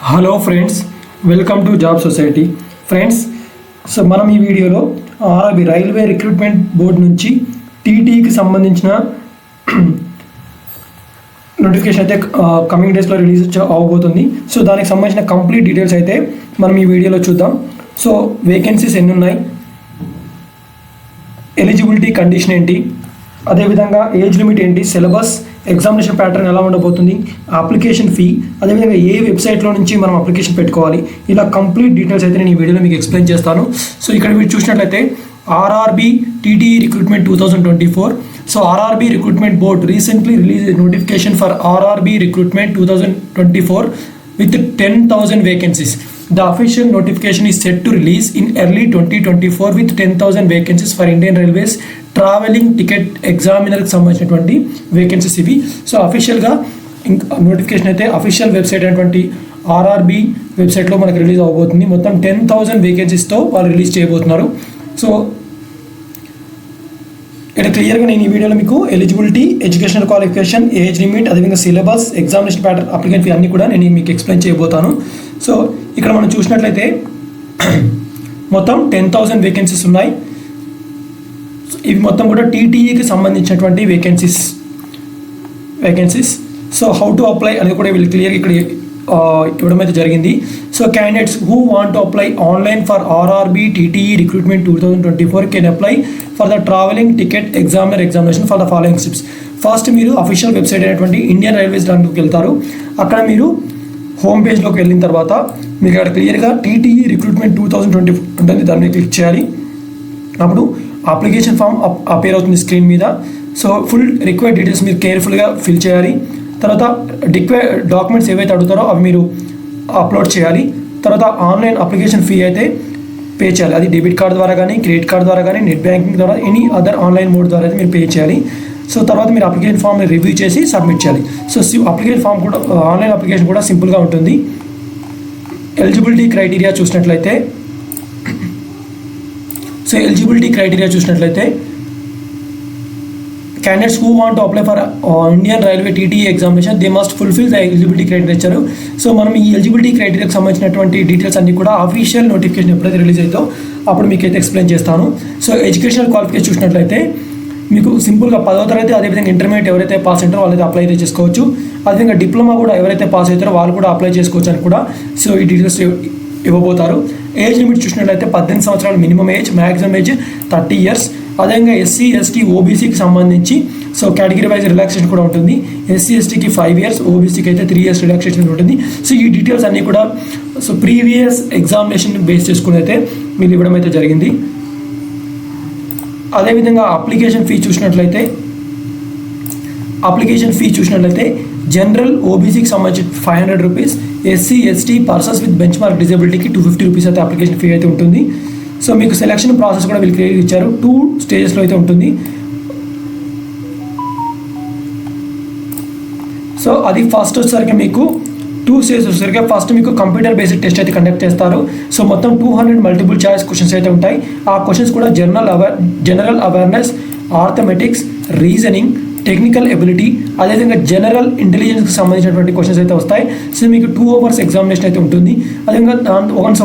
Hello friends, welcome to job society. Friends, so మనం ఈ వీడియోలో ఆర్ఆర్బీ రైల్వే రిక్రూట్మెంట్ బోర్డు నుంచి టీటీకి సంబంధించిన నోటిఫికేషన్ అయితే కమింగ్ డేస్లో రిలీజ్ అవ్వబోతుంది. సో దానికి సంబంధించిన కంప్లీట్ డీటెయిల్స్ అయితే మనం ఈ వీడియోలో చూద్దాం. సో వేకెన్సీస్ ఎన్ని ఉన్నాయి, ఎలిజిబిలిటీ కండిషన్ ఏంటి, అదేవిధంగా ఏజ్ లిమిట్ ఏంటి, సిలబస్, ఎగ్జామినేషన్ ప్యాటర్న్ ఎలా ఉండబోతుంది, అప్లికేషన్ ఫీ, అదేవిధంగా ఏ వెబ్సైట్లో నుంచి మనం అప్లికేషన్ పెట్టుకోవాలి, ఇలా కంప్లీట్ డీటెయిల్స్ అయితే నేను ఈ వీడియోలో మీకు ఎక్స్ప్లెయిన్ చేస్తాను. సో ఇక్కడ మీరు చూసినట్లయితే RRB TT recruitment 2024. So RRB recruitment board recently release notification for RRB recruitment 2024 with 10,000 vacancies. The official notification is set to release in early 2024 with 10,000 vacancies for Indian Railways travelling ticket ఎగ్జామినర్కి సంబంధించినటువంటి vacancies ఇవి. So అఫీషియల్గా notification అయితే official website అయినటువంటి RRB వెబ్సైట్లో మనకు release అవ్వబోతుంది. మొత్తం 10,000 వేకెన్సీస్తో వాళ్ళు రిలీజ్ చేయబోతున్నారు. సో ఇక్కడ క్లియర్గా నేను ఈ వీడియోలో మీకు eligibility, educational qualification, age limit, అదేవిధంగా syllabus, examination pattern, applicant fee అన్నీ కూడా నేను మీకు ఎక్స్ప్లెయిన్ చేయబోతాను. సో ఇక్కడ మనం చూసినట్లయితే మొత్తం 10,000 వేకెన్సీస్ ఉన్నాయి. ఇవి మొత్తం కూడా టీటీఈకి సంబంధించినటువంటి vacancies. So how to apply అనేది కూడా వీళ్ళు క్లియర్గా ఇక్కడ ఇవ్వడం అయితే జరిగింది. So candidates who want to apply online for RRB TTE recruitment 2024 can apply for the travelling ticket examination for the following steps. First మీరు అఫీషియల్ వెబ్సైట్ అయినటువంటి ఇండియన్ రైల్వేస్ దాంట్లోకి వెళ్తారు. అక్కడ మీరు హోమ్ పేజ్లోకి వెళ్ళిన తర్వాత మీకు అక్కడ క్లియర్గా టీటీఈ రిక్రూట్మెంట్ 2024 ఉంటుంది, దాన్ని క్లిక్ చేయాలి. అప్పుడు అప్లికేషన్ ఫామ్ అపేర్ అవుతుంది స్క్రీన్ మీద. సో ఫుల్ రిక్వైర్డ్ డీటెయిల్స్ మీరు కేర్ఫుల్గా ఫిల్ చేయాలి. తర్వాత డాక్యుమెంట్స్ ఏవైతే అడుగుతారో అవి మీరు అప్లోడ్ చేయాలి. తర్వాత ఆన్లైన్ అప్లికేషన్ ఫీ అయితే పే చేయాలి. అది డెబిట్ కార్డ్ ద్వారా కానీ, క్రెడిట్ కార్డ్ ద్వారా కానీ, నెట్ బ్యాంకింగ్ ద్వారా, ఎనీ అదర్ ఆన్లైన్ మోడ్ ద్వారా అయితే మీరు పే చేయాలి. సో తర్వాత మీరు అప్లికేషన్ ఫామ్ని రివ్యూ చేసి సబ్మిట్ చేయాలి. సో అప్లికేషన్ ఫామ్ కూడా ఆన్లైన్ అప్లికేషన్ కూడా సింపుల్గా ఉంటుంది. ఎలిజిబిలిటీ క్రైటీరియా చూసినట్లయితే candidates who want to apply for Indian Railway TTE examination they must fulfill the eligibility criteria. So మనం ఈ ఎలిజిబిలిటీ క్రైటీరియాకి సంబంధించినటువంటి డీటెయిల్స్ అన్ని కూడా అఫీషియల్ నోటిఫికేషన్ ఎప్పుడైతే రిలీజ్ అవుతుందో అప్పుడు మీకు అయితే ఎక్స్ప్లెయిన్ చేస్తాను. సో ఎడ్యుకేషనల్ క్వాలిఫికేషన్ చూసినట్లయితే మీకు సింపుల్గా 10వ తరగతి, అదేవిధంగా ఇంటర్మీడియట్ ఎవరైతే పాస్ అవుతారో వాళ్ళైతే అప్లై అయితే చేసుకోవచ్చు. అదేవిధంగా డిప్లొమా కూడా ఎవరైతే పాస్ అవుతారో వాళ్ళు కూడా అప్లై చేసుకోవచ్చు అని కూడా సో ఈ డీటెయిల్స్ ఇవ్వబోతారు. ఏజ్ లిమిట్ చూసినట్లయితే 18 సంవత్సరాలు minimum age, maximum age 30 years. అదేవిధంగా ఎస్సీ, ఎస్టీ, ఓబీసీకి సంబంధించి సో కేటగిరీ వైజ్ రిలాక్సేషన్ కూడా ఉంటుంది. ఎస్సీ ఎస్టీకి 5 years, ఓబీసీకి అయితే 3 years రిలాక్సేషన్ ఉంటుంది. సో ఈ డీటెయిల్స్ అన్నీ కూడా సో ప్రీవియస్ ఎగ్జామినేషన్ బేస్ చేసుకుని అయితే వీళ్ళు ఇవ్వడం అయితే జరిగింది. అదేవిధంగా అప్లికేషన్ ఫీ చూసినట్లయితే జనరల్ ఓబీసీకి సంబంధించి 500 rupees, SC ST persons with bench mark డిజబిలిటీకి 250 రూపీస్ అయితే అప్లికేషన్ ఫీ అయితే ఉంటుంది. సో మీకు సెలక్షన్ ప్రాసెస్ కూడా వీళ్ళు క్లియర్ ఇచ్చారు. 2 stagesలో అయితే ఉంటుంది. సో అది ఫస్ట్ వచ్చేసరికి మీకు 2 stages వచ్చేసరికి ఫస్ట్ మీకు కంప్యూటర్ బేస్డ్ టెస్ట్ అయితే కండక్ట్ చేస్తారు. సో మొత్తం 200 మల్టిపుల్ చాయిస్ క్వశ్చన్స్ అయితే ఉంటాయి. ఆ క్వశ్చన్స్ కూడా general awareness, arithmetics, reasoning, technical ability, అదేవిధంగా జనరల్ ఇంటెలిజెన్స్కి సంబంధించినటువంటి క్వశ్చన్స్ అయితే వస్తాయి. సో మీకు 2 hours ఎగ్జామినేషన్ అయితే ఉంటుంది. అదేవిధంగా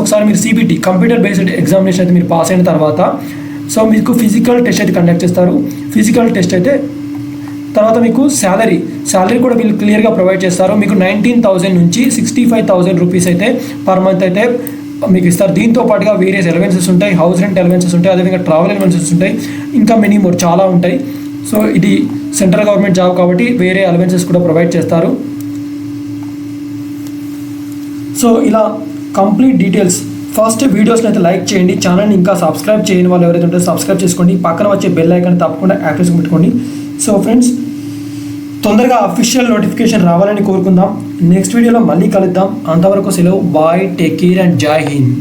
ఒకసారి మీరు సిబిటి కంప్యూటర్ బేస్డ్ ఎగ్జామినేషన్ అయితే మీరు పాస్ అయిన తర్వాత సో మీకు ఫిజికల్ టెస్ట్ అయితే కండక్ట్ చేస్తారు. ఫిజికల్ టెస్ట్ అయితే తర్వాత మీకు శాలరీ కూడా వీళ్ళు క్లియర్గా ప్రొవైడ్ చేస్తారు. మీకు 19,000 నుంచి 65,000 రూపీస్ అయితే పర్ మంత్ అయితే మీకు ఇస్తారు. దీంతో పాటుగా వేరియస్ అలవెన్సెస్ ఉంటాయి, హౌస్ రెంట్ అలవెన్సెస్ ఉంటాయి, అదేవిధంగా ట్రావెల్ అలవెన్సెస్ ఉంటాయి, ఇంకా మెనీ మోర్ చాలా ఉంటాయి. సో ఇది సెంట్రల్ గవర్నమెంట్ జాబ్ కాబట్టి వేరే అలవెన్సెస్ కూడా ప్రొవైడ్ చేస్తారు. సో ఇలా కంప్లీట్ డీటెయిల్స్ ఫస్ట్ వీడియోస్ని అయితే లైక్ చేయండి. ఛానల్ని ఇంకా సబ్స్క్రైబ్ చేయని వాళ్ళు ఎవరైతే ఉంటే సబ్స్క్రైబ్ చేసుకోండి. పక్కన వచ్చే బెల్ ఐకాన్ తప్పకుండా యాక్టివ్ పెట్టుకోండి. సో ఫ్రెండ్స్, తొందరగా అఫీషియల్ నోటిఫికేషన్ రావాలని కోరుకుందాం. నెక్స్ట్ వీడియోలో మళ్ళీ కలుద్దాం. అంతవరకు సెలవు. బాయ్, టేక్ కేర్ అండ్ జై హింద్.